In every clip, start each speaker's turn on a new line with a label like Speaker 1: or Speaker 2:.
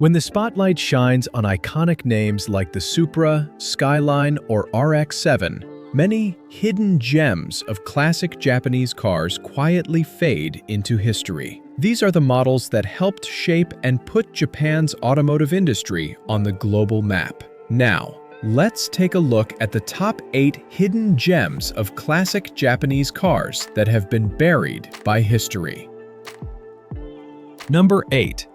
Speaker 1: When the spotlight shines on iconic names like the Supra, Skyline, or RX-7, many hidden gems of classic Japanese cars quietly fade into history. These are the models that helped shape and put Japan's automotive industry on the global map. Now, let's take a look at the top 8 hidden gems of classic Japanese cars that have been buried by history. Number 8.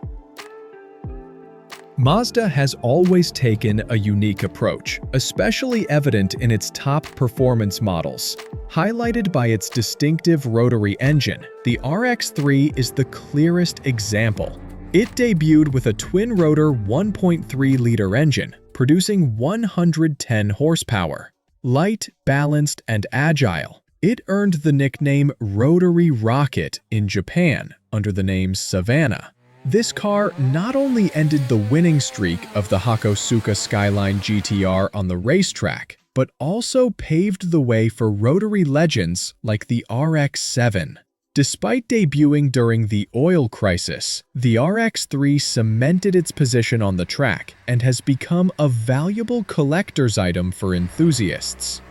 Speaker 1: Mazda has always taken a unique approach, especially evident in its top performance models. Highlighted by its distinctive rotary engine, the RX-3 is the clearest example. It debuted with a twin-rotor 1.3-liter engine, producing 110 horsepower. Light, balanced, and agile, it earned the nickname Rotary Rocket in Japan under the name Savannah. This car not only ended the winning streak of the Hakosuka Skyline GTR on the racetrack, but also paved the way for rotary legends like the RX-7. Despite debuting during the oil crisis, the RX-3 cemented its position on the track and has become a valuable collector's item for enthusiasts.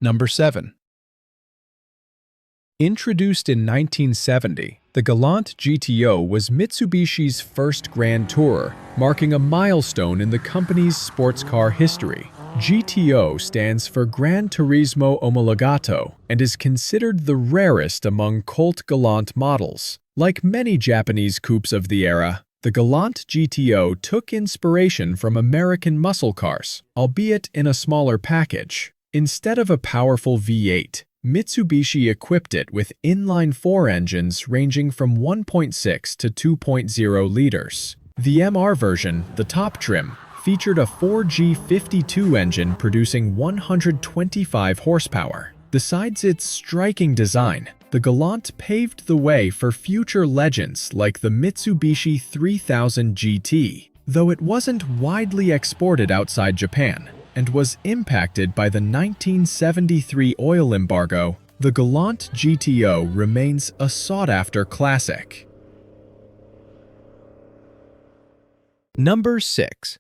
Speaker 1: Number 7. Introduced in 1970, the Galant GTO was Mitsubishi's first Grand Tourer, marking a milestone in the company's sports car history. GTO stands for Gran Turismo Omologato and is considered the rarest among Colt Galant models. Like many Japanese coupes of the era, the Galant GTO took inspiration from American muscle cars, albeit in a smaller package. Instead of a powerful V8, Mitsubishi equipped it with inline-4 engines ranging from 1.6 to 2.0 liters. The MR version, the top trim, featured a 4G52 engine producing 125 horsepower. Besides its striking design, the Galant paved the way for future legends like the Mitsubishi 3000 GT, though it wasn't widely exported outside Japan and was impacted by the 1973 oil embargo. The Galant GTO remains a sought-after classic. Number 6.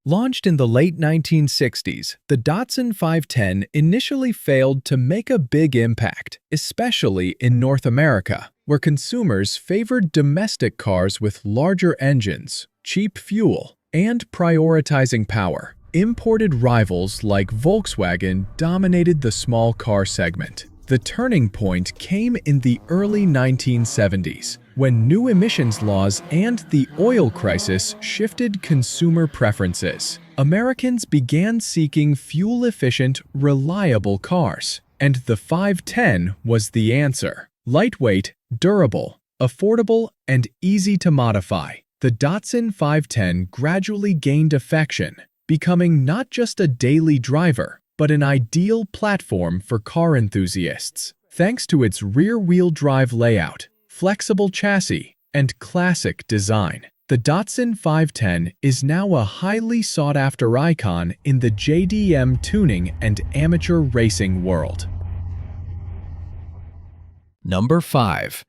Speaker 1: Launched in the late 1960s, the Datsun 510 initially failed to make a big impact, especially in North America, where consumers favored domestic cars with larger engines, cheap fuel, and prioritizing power. Imported rivals like Volkswagen dominated the small car segment. The turning point came in the early 1970s, when new emissions laws and the oil crisis shifted consumer preferences. Americans began seeking fuel-efficient, reliable cars, and the 510 was the answer. Lightweight, durable, affordable, and easy to modify, the Datsun 510 gradually gained affection, becoming not just a daily driver, but an ideal platform for car enthusiasts. Thanks to its rear-wheel drive layout, flexible chassis, and classic design, the Datsun 510 is now a highly sought-after icon in the JDM tuning and amateur racing world. Number 5.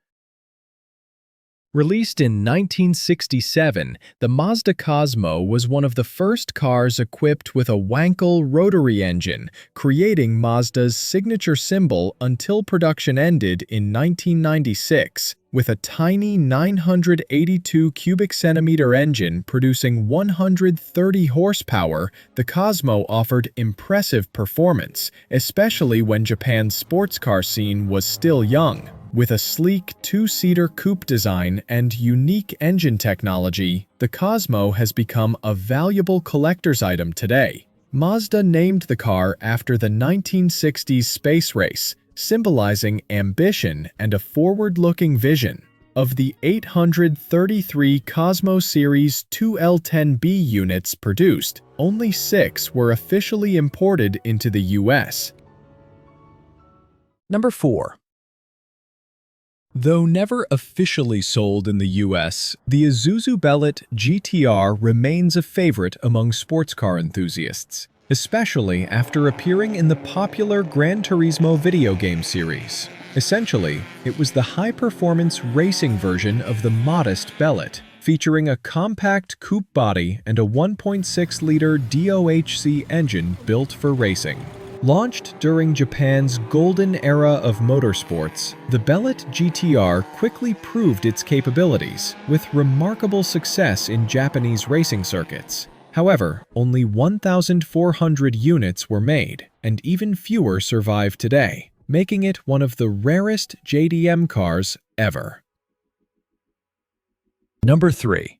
Speaker 1: Released in 1967, the Mazda Cosmo was one of the first cars equipped with a Wankel rotary engine, creating Mazda's signature symbol until production ended in 1996. With a tiny 982 cubic centimeter engine producing 130 horsepower, the Cosmo offered impressive performance, especially when Japan's sports car scene was still young. With a sleek two-seater coupe design and unique engine technology, the Cosmo has become a valuable collector's item today. Mazda named the car after the 1960s space race, symbolizing ambition and a forward-looking vision. Of the 833 Cosmo Series 2L10B units produced, only 6 were officially imported into the US. Number 4. Though never officially sold in the US, the Isuzu Bellet GTR remains a favorite among sports car enthusiasts. especially after appearing in the popular Gran Turismo video game series. Essentially, it was the high-performance racing version of the modest Bellet, featuring a compact coupe body and a 1.6-liter DOHC engine built for racing. Launched during Japan's golden era of motorsports, the Bellet GTR quickly proved its capabilities, with remarkable success in Japanese racing circuits. However, only 1,400 units were made, and even fewer survive today, making it one of the rarest JDM cars ever. Number 3.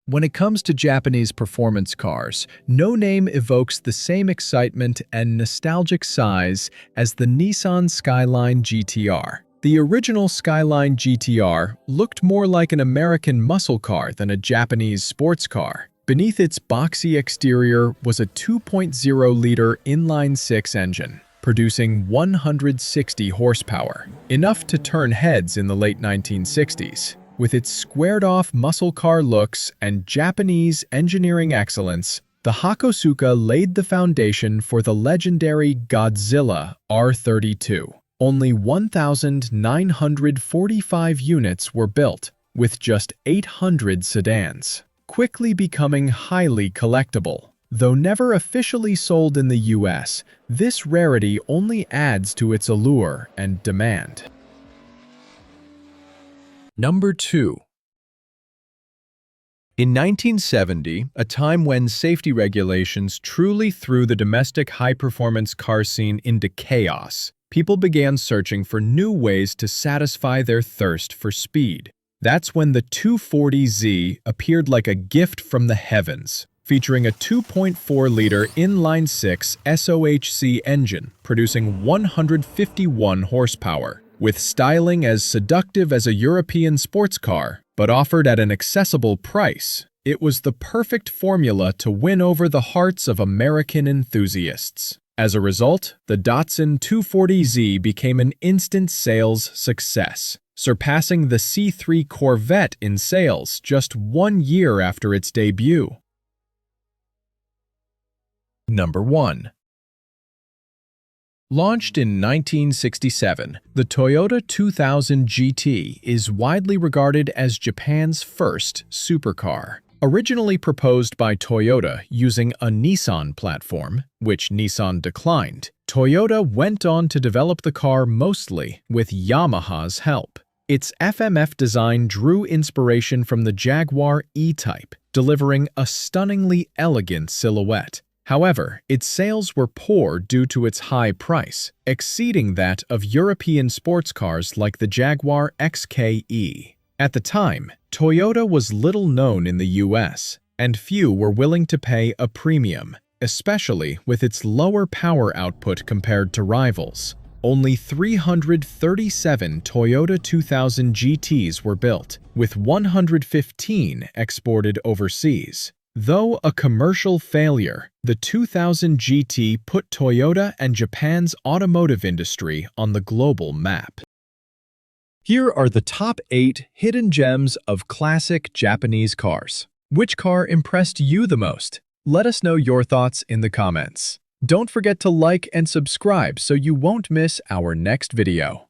Speaker 1: When it comes to Japanese performance cars, no name evokes the same excitement and nostalgic size as the Nissan Skyline GTR. The original Skyline GTR looked more like an American muscle car than a Japanese sports car. Beneath its boxy exterior was a 2.0-liter inline-six engine, producing 160 horsepower, enough to turn heads in the late 1960s. With its squared-off muscle car looks and Japanese engineering excellence, the Hakosuka laid the foundation for the legendary Godzilla R32. Only 1,945 units were built, with just 800 sedans, quickly becoming highly collectible. Though never officially sold in the US, this rarity only adds to its allure and demand. Number 2. In 1970, a time when safety regulations truly threw the domestic high-performance car scene into chaos, people began searching for new ways to satisfy their thirst for speed. That's when the 240Z appeared like a gift from the heavens, featuring a 2.4-liter inline-six SOHC engine producing 151 horsepower. With styling as seductive as a European sports car, but offered at an accessible price, it was the perfect formula to win over the hearts of American enthusiasts. As a result, the Datsun 240Z became an instant sales success, surpassing the C3 Corvette in sales just 1 year after its debut. Number 1. Launched in 1967, the Toyota 2000 GT is widely regarded as Japan's first supercar. Originally proposed by Toyota using a Nissan platform, which Nissan declined, Toyota went on to develop the car mostly with Yamaha's help. Its FMF design drew inspiration from the Jaguar E-Type, delivering a stunningly elegant silhouette. However, its sales were poor due to its high price, exceeding that of European sports cars like the Jaguar XKE. At the time, Toyota was little known in the US, and few were willing to pay a premium, especially with its lower power output compared to rivals. Only 337 Toyota 2000 GTs were built, with 115 exported overseas. Though a commercial failure, the 2000 GT put Toyota and Japan's automotive industry on the global map. Here are the top 8 hidden gems of classic Japanese cars. Which car impressed you the most? Let us know your thoughts in the comments. Don't forget to like and subscribe so you won't miss our next video.